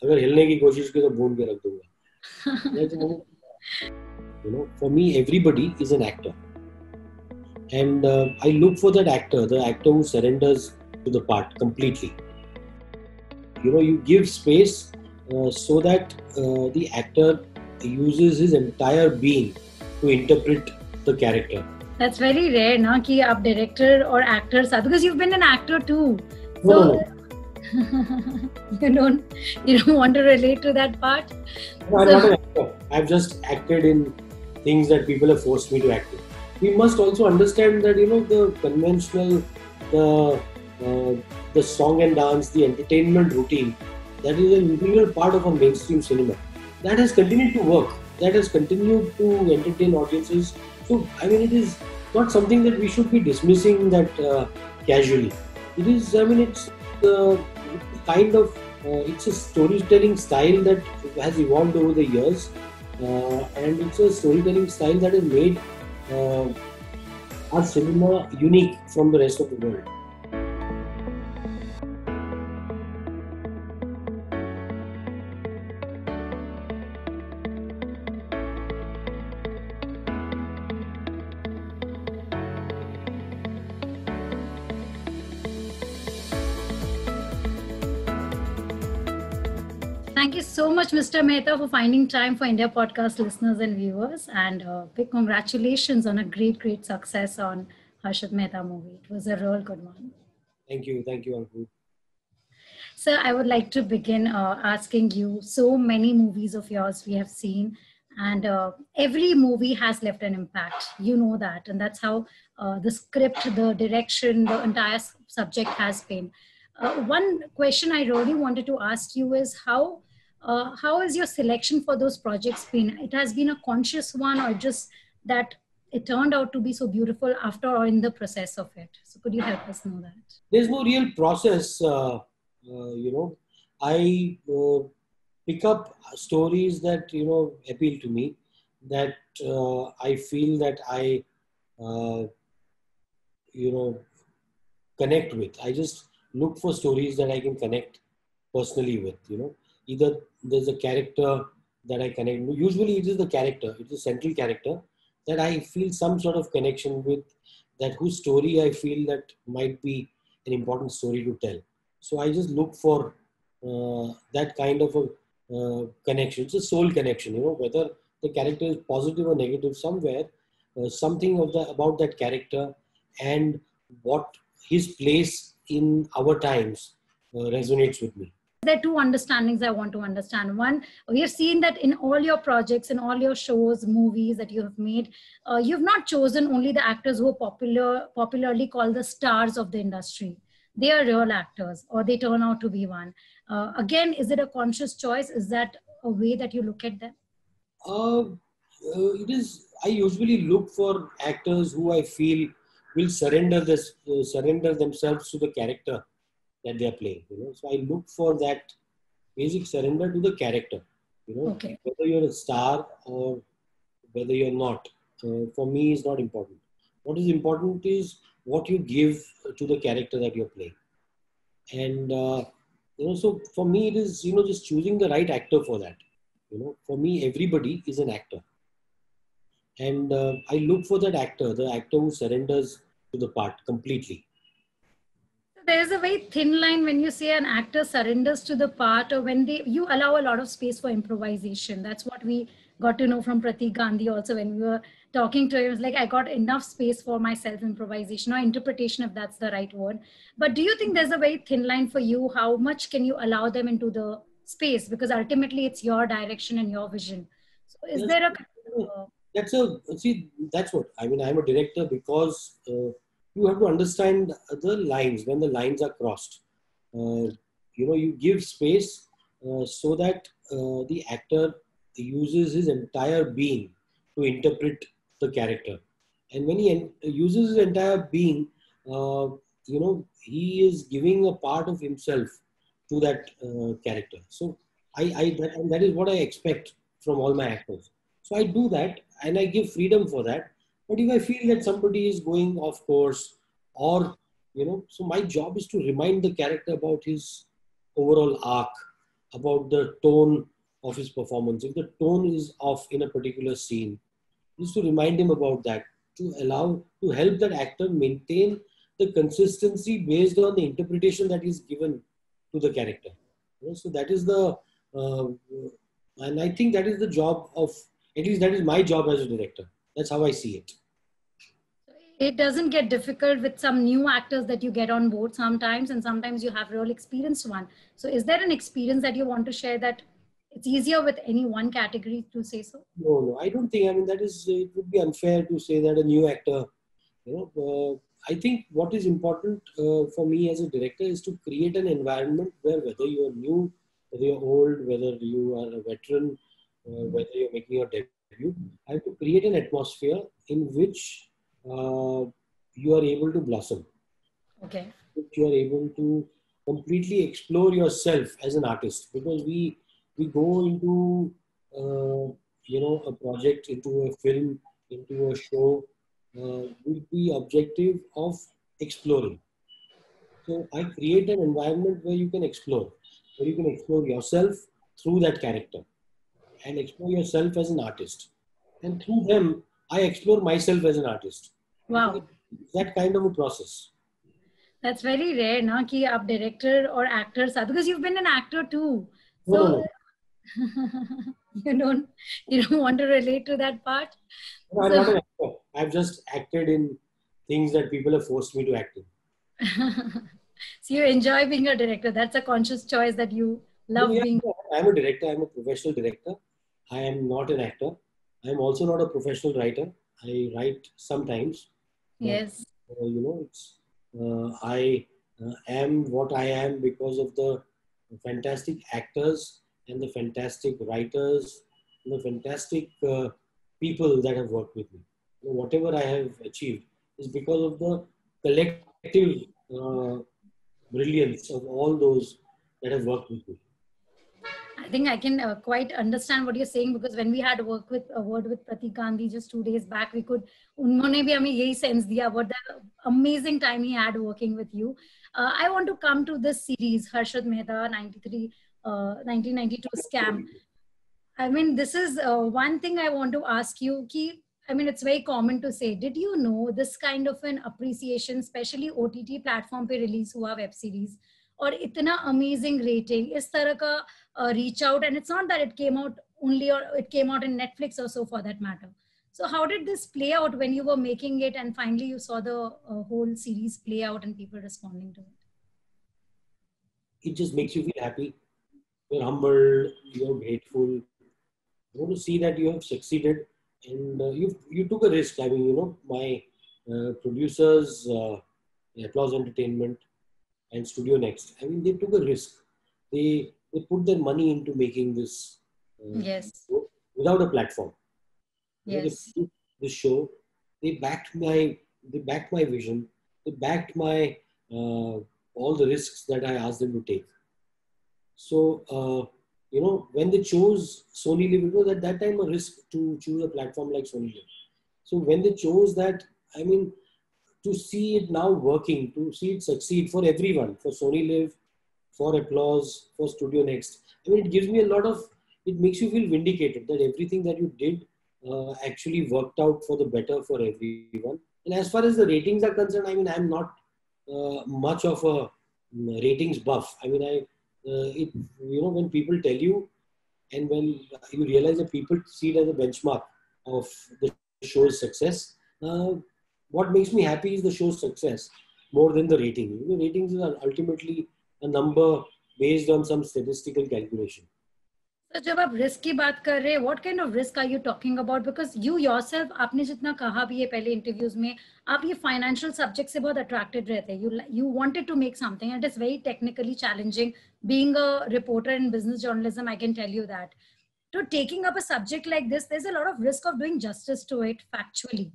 अगर हिलने की कोशिश की तो भून के रख दूंगा. For me, everybody is an actor, and I look for that actor, the actor who surrenders to the part completely. You give space so that the actor uses his entire being to interpret the character. That's very rare, na, कि आप director or actor साथ, because you've been an actor too. So No. you don't want to relate to that part. No, I'm not an actor. I've just acted in things that people have forced me to act in. We must also understand that the conventional, the song and dance, the entertainment routine, that is an integral part of a mainstream cinema. That has continued to work. That has continued to entertain audiences. So, it is not something that we should be dismissing that casually. It is, it's kind of, it's a storytelling style that has evolved over the years. And it's a storytelling style that has made our cinema unique from the rest of the world. Thank you so much, Mr. Mehta, for finding time for India Podcast listeners and viewers. And big congratulations on a great, great success on Harshad Mehta movie. It was a real good one. Thank you, Ankur. Sir, I would like to begin asking you, so many movies of yours we have seen, and every movie has left an impact. You know that, and that's how the script, the direction, the entire subject has been. One question I really wanted to ask you is how is your selection for those projects been? It has been a conscious one, or just that it turned out to be so beautiful after or in the process of it? So could you help us know that? There's no real process. I pick up stories that appeal to me, that I feel that I connect with. I just look for stories that I can connect personally with. Either there's a character that I connect. Usually it is the character. It's a central character that I feel some sort of connection with, that whose story I feel that might be an important story to tell. So I just look for that kind of a connection. It's a soul connection, whether the character is positive or negative, somewhere something about that character and what his place in our times resonates with me. There are two understandings I want to understand. One, we have seen that in all your projects, in all your shows, movies that you have made, you've not chosen only the actors who are popularly called the stars of the industry. They are real actors, or they turn out to be one. Again, is it a conscious choice? Is that a way that you look at them? It is. I usually look for actors who I feel will surrender themselves to the character that they are playing. So I look for that basic surrender to the character. Okay. Whether you're a star or whether you're not, for me is not important. What is important is what you give to the character that you're playing. And so for me it is just choosing the right actor for that. For me, everybody is an actor, and I look for that actor, the actor who surrenders to the part completely. There is a very thin line when you say an actor surrenders to the part, or when you allow a lot of space for improvisation. That's what we got to know from Pratik Gandhi also when we were talking to him. It was like, I got enough space for my self-improvisation or interpretation, if that's the right word. But do you think there's a very thin line for you? How much can you allow them into the space? Because ultimately it's your direction and your vision. So is Yes, there a... that's what, I'm a director because you have to understand the lines, when the lines are crossed. You give space so that the actor uses his entire being to interpret the character. And when he uses his entire being, he is giving a part of himself to that character. So that is what I expect from all my actors. So I do that and I give freedom for that. But if I feel that somebody is going off course, or so my job is to remind the character about his overall arc, about the tone of his performance. If the tone is off in a particular scene, just to remind him about that, to help that actor maintain the consistency based on the interpretation that is given to the character. So that is uh, and I think that is the job of, at least that is my job as a director. That's how I see it. It doesn't get difficult with some new actors that you get on board sometimes, and sometimes you have real experienced one. So is there an experience that you want to share that it's easier with any one category to say so? No, I don't think. I mean, that is, it would be unfair to say that a new actor, I think what is important for me as a director is to create an environment where whether you are new, whether you're old, whether you are a veteran, whether you're making your debut, I have to create an atmosphere in which you are able to blossom. Okay. You are able to completely explore yourself as an artist, because we go into a project, into a film, into a show with the objective of exploring. So I create an environment where you can explore yourself through that character and explore yourself as an artist, and through them I explore myself as an artist. Wow. It's that kind of a process. That's very rare, na, कि आप director or actor साथ, because you've been an actor too. No, So no, no. you don't want to relate to that part. No, I'm not an actor. I've just acted in things that people have forced me to act in. So you enjoy being a director. That's a conscious choice that you love Yeah, being. I'm a director. I'm a professional director. I am not an actor. I'm also not a professional writer. I write sometimes, but Yes. I am what I am because of the fantastic actors and the fantastic writers and the fantastic people that have worked with me. Whatever I have achieved is because of the collective brilliance of all those that have worked with me. I think I can quite understand what you're saying, because when we had a word with Pratik Gandhi just 2 days back, we could उन्होंने भी हमें यही sense दिया what the amazing time he had working with you. I want to come to this series Harshad Mehta 1992 scam. I mean, this is one thing I want to ask you. I mean, it's very common to say. Did you know this kind of an appreciation, especially OTT platform पे release हुआ web series, और इतना amazing rating, इस तरह का reach out, and it's not that it came out only, or it came out in Netflix or so for that matter. So how did this play out when you were making it, and finally you saw the whole series play out and people responding to it? It just makes you feel happy. You're humbled. You're grateful. You want to see that you have succeeded, and you took a risk. I mean, my producers, Applause Entertainment and Studio Next. I mean, they took a risk. They put their money into making this Yes. without a platform. Yes. This show, they backed my vision. They backed my all the risks that I asked them to take. So when they chose Sony Live, it was at that time a risk to choose a platform like Sony Live. So when they chose that, I mean, to see it now working, to see it succeed for everyone, for Sony Live, for Applause, for Studio Next. I mean, it makes you feel vindicated that everything that you did actually worked out for the better for everyone. And as far as the ratings are concerned, I mean, I'm not much of a ratings buff. I mean, when people tell you, and when you realize that people see it as a benchmark of the show's success, what makes me happy is the show's success more than the rating. Ratings are ultimately a number based on some statistical calculation. So जब आप risk की बात कर रहे हैं, what kind of risk are you talking about? Because you yourself, आपने जितना कहा भी है पहले interviews में, आप ये financial subject से बहुत attracted रहते हैं. You wanted to make something, and it is very technically challenging. Being a reporter in business journalism, I can tell you that. So taking up a subject like this, there's a lot of risk of doing justice to it factually.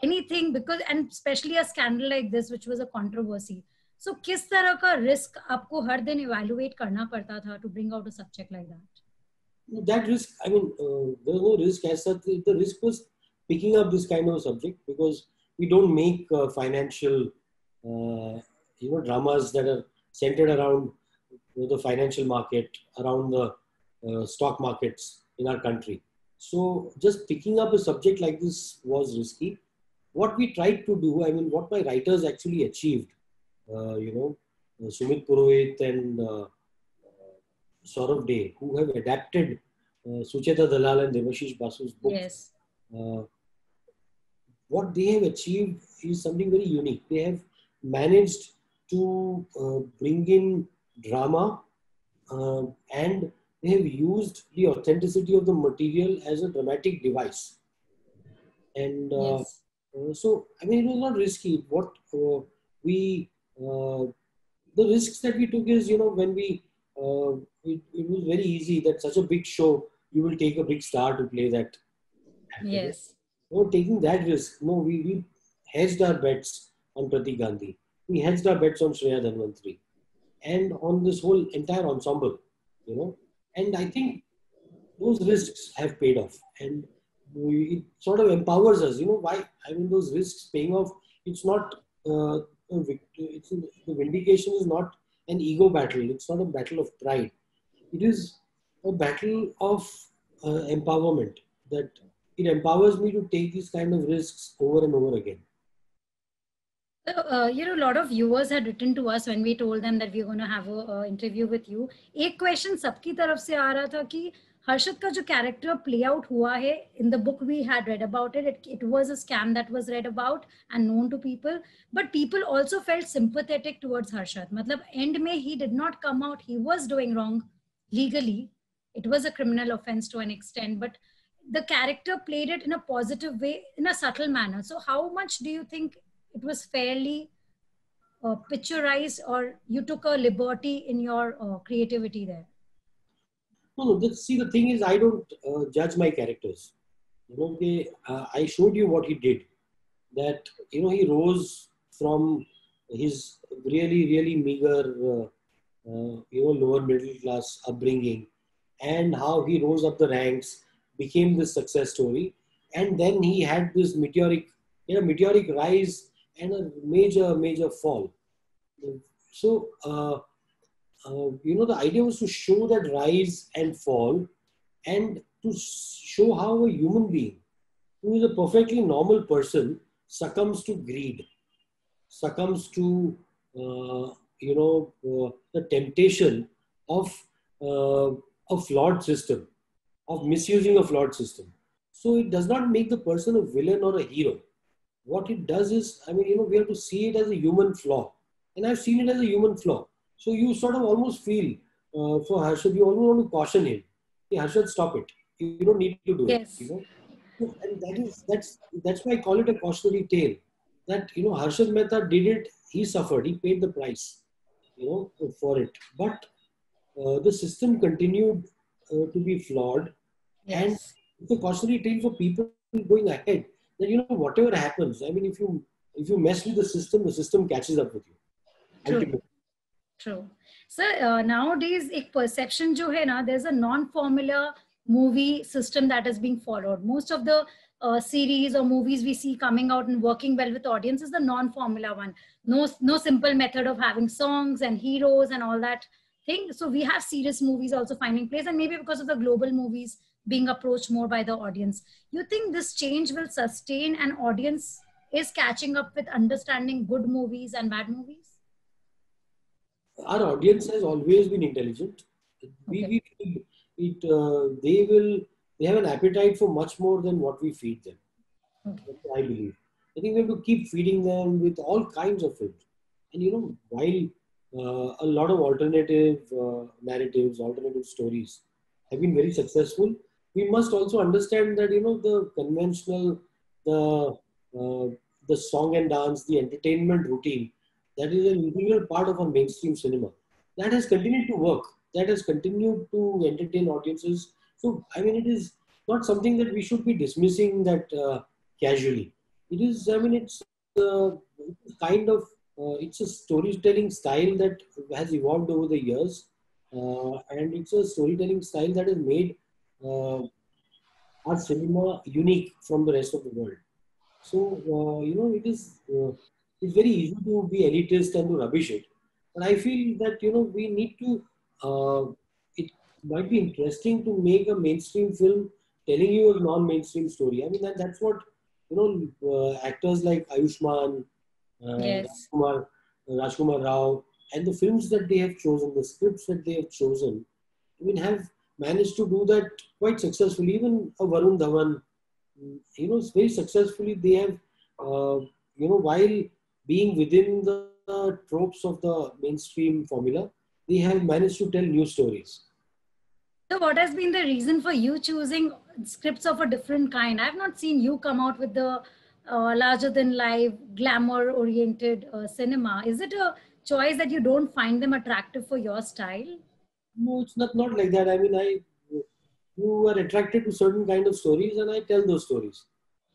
Anything, because, and especially a scandal like this, which was a controversy. So किस तरह का risk आपको हर दिन evaluate करना पड़ता था to bring out a subject like that? That risk, I mean, there was no risk as such. The risk was picking up this kind of subject, because we don't make financial, dramas that are centered around the financial market, around the stock markets in our country. So just picking up a subject like this was risky. What we tried to do, I mean, what my writers actually achieved, Sumit Purohit and Saurav Dey, who have adapted Sucheta Dalal and Devashish Basu's book, Yes. What they have achieved is something very unique. They have managed to bring in drama, and they have used the authenticity of the material as a dramatic device. And Yes. so, I mean, it was not risky. What we, the risks that we took is, when it was very easy that such a big show, you will take a big star to play that actor. Yes. No, taking that risk. No, we hedged our bets on Pratik Gandhi. We hedged our bets on Shreya Dhanvantri and on this whole entire ensemble, And I think those risks have paid off, and it sort of empowers us. Why? I mean, those risks paying off. It's not a victory. The vindication is not an ego battle. It's not a battle of pride. It is a battle of empowerment. That it empowers me to take these kind of risks over and over again. So, a lot of viewers had written to us when we told them that we are going to have a interview with you. एक question सबकी तरफ से आ रहा था कि हर्षद का जो character play out हुआ है, in the book we had read about it. It was a scam that was read about and known to people, but people also felt sympathetic towards Harshad. मतलब end में he did not come out. He was doing wrong legally. It was a criminal offense to an extent, but the character played it in a positive way, in a subtle manner. So how much do you think it was fairly picturized, or you took a liberty in your creativity there? No. See, the thing is, I don't judge my characters. I showed you what he did. That he rose from his really, really meager, lower middle class upbringing, and how he rose up the ranks, became this success story, and then he had this meteoric rise and a major fall. So, the idea was to show that rise and fall, and to show how a human being who is a perfectly normal person succumbs to greed, succumbs to, the temptation of a flawed system, of misusing a flawed system. So it does not make the person a villain or a hero. What it does is, we have to see it as a human flaw. And I've seen it as a human flaw. So you sort of almost feel for Harshad, you almost want to caution him. Hey, Harshad, stop it. You don't need to do Yes. it. And that's why I call it a cautionary tale. That, Harshad Mehta did it, he suffered, he paid the price, for it. But the system continued to be flawed. Yes. And it's a cautionary tale for people going ahead. That, whatever happens, if you mess with the system catches up with you. True. True. So nowadays, एक perception जो है ना, there's a non-formula movie system that is being followed. Most of the series or movies we see coming out and working well with audience is the non-formula one. No simple method of having songs and heroes and all that thing. So we have serious movies also finding place, and maybe because of the global movies being approached more by the audience. You think this change will sustain, and audience is catching up with understanding good movies and bad movies? Our audience has always been intelligent. Okay. They have an appetite for much more than what we feed them. Okay. I believe. I think we have to keep feeding them with all kinds of films. And while a lot of alternative narratives, alternative stories have been very successful, we must also understand that the conventional, the song and dance, the entertainment routine, that is an integral part of our mainstream cinema. That has continued to work. That has continued to entertain audiences. So, it is not something that we should be dismissing that casually. It is, it's kind of, it's a storytelling style that has evolved over the years. And it's a storytelling style that has made our cinema unique from the rest of the world. So, it is... it's very easy to be elitist and to rubbish it. But I feel that, we need to it might be interesting to make a mainstream film telling you a non-mainstream story. I mean, that's what, actors like Ayushmann, Yes. Rajkumar Rao, and the films that they have chosen, the scripts that they have chosen, I mean, have managed to do that quite successfully. Even a Varun Dhawan, very successfully, they have, while being within the tropes of the mainstream formula, they have managed to tell new stories. So, what has been the reason for you choosing scripts of a different kind? I've not seen you come out with the larger than life, glamour oriented cinema. Is it a choice that you don't find them attractive for your style? No, it's not like that. I mean, you are attracted to certain kind of stories, and I tell those stories.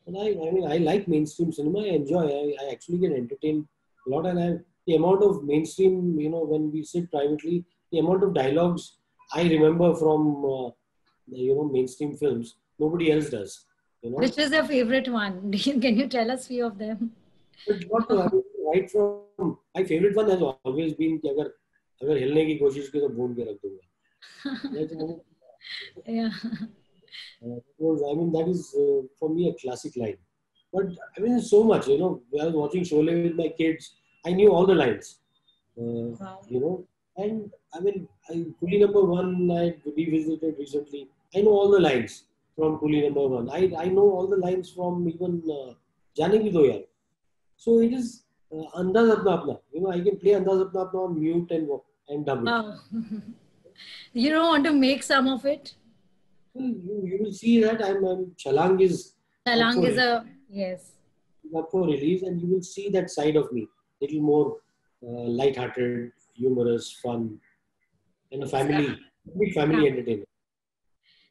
And I mean, I like mainstream cinema. I enjoy. I actually get entertained a lot, and the amount of mainstream, when we sit privately, the amount of dialogues I remember from, mainstream films, nobody else does. Which is your favorite one? Can you tell us few of them? But what I mean, right from my favorite one has always been कि अगर हिलने की कोशिश की तो भून के रख दूंगा. Yeah. I mean, that is for me a classic line. But I mean, so much, when I was watching Sholay with my kids, I knew all the lines, Wow. and I mean, Coolie number one, I revisited recently. I know all the lines from Coolie number one. I know all the lines from even Jaane Bhi Do Yaar. So it is Andaz Apna Apna. I can play Andaz Apna Apna on mute and dub it. Wow. You don't want to make some of it? Well, you will see that Chalang is up Talang for is a, yes. release, and you will see that side of me, little more light-hearted, humorous, fun, and a big family entertainment.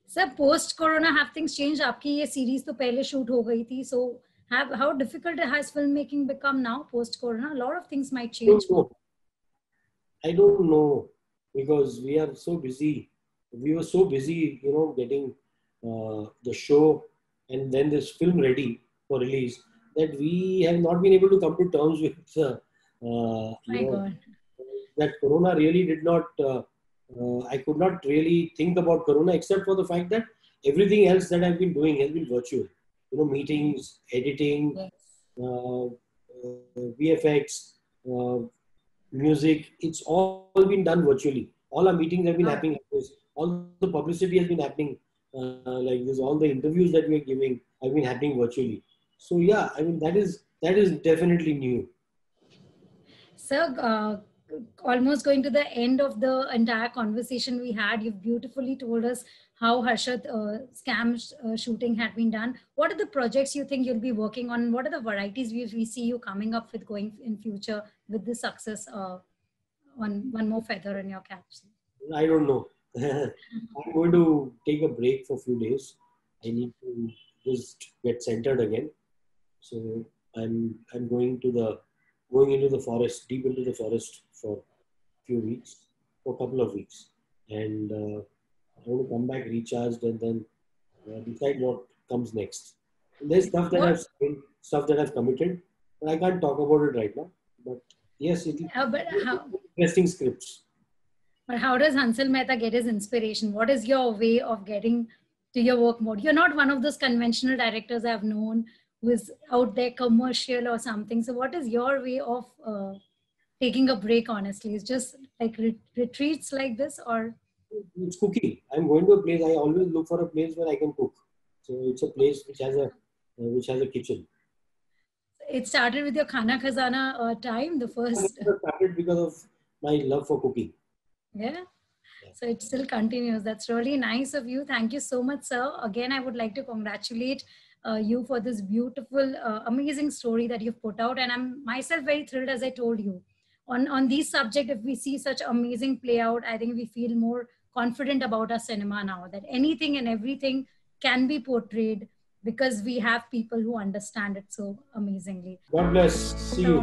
Sir, post corona have things changed? आपकी ये series तो पहले shoot हो गई थी, so how difficult has filmmaking become now post corona? A lot of things might change. I don't know, because we are so busy. We were so busy, getting the show and then this film ready for release, that we have not been able to come to terms with, God. that Corona really did not. I could not really think about Corona, except for the fact that everything else that I've been doing has been virtual. Meetings, editing, Yes. VFX, music. It's all been done virtually. All our meetings have been happening like this. All the publicity has been happening like this. All the interviews that we are giving have been happening virtually. So yeah, I mean, that is definitely new. Sir, almost going to the end of the entire conversation we had, you've beautifully told us how Harshad scam shooting had been done. What are the projects you think you'll be working on? What are the varieties we see you coming up with going in future with this success? One more feather in your cap. I don't know. I'm going to take a break for a few days. I need to just get centered again. So I'm going into the forest, deep into the forest for a few weeks, for a couple of weeks, and I want to come back recharged and then decide what comes next. And there's stuff that I've seen, stuff that I've committed, but I can't talk about it right now. But yes, it will interesting scripts. But how does Hansal Mehta get his inspiration? What is your way of getting to your work mode? You're not one of those conventional directors I've known who is out there commercial or something. So what is your way of taking a break, honestly? It's just like retreats like this, or? It's cooking. I'm going to a place. I always look for a place where I can cook. So it's a place which has a kitchen. It started with your Khana Khazana time, the first. It started because of my love for cooking. Yeah. So it still continues. That's really nice of you. Thank you so much, sir. Again, I would like to congratulate you for this beautiful, amazing story that you've put out. And I'm myself very thrilled, as I told you. On these subjects, if we see such amazing play out, I think we feel more confident about our cinema now, that anything and everything can be portrayed because we have people who understand it so amazingly. God bless. See you.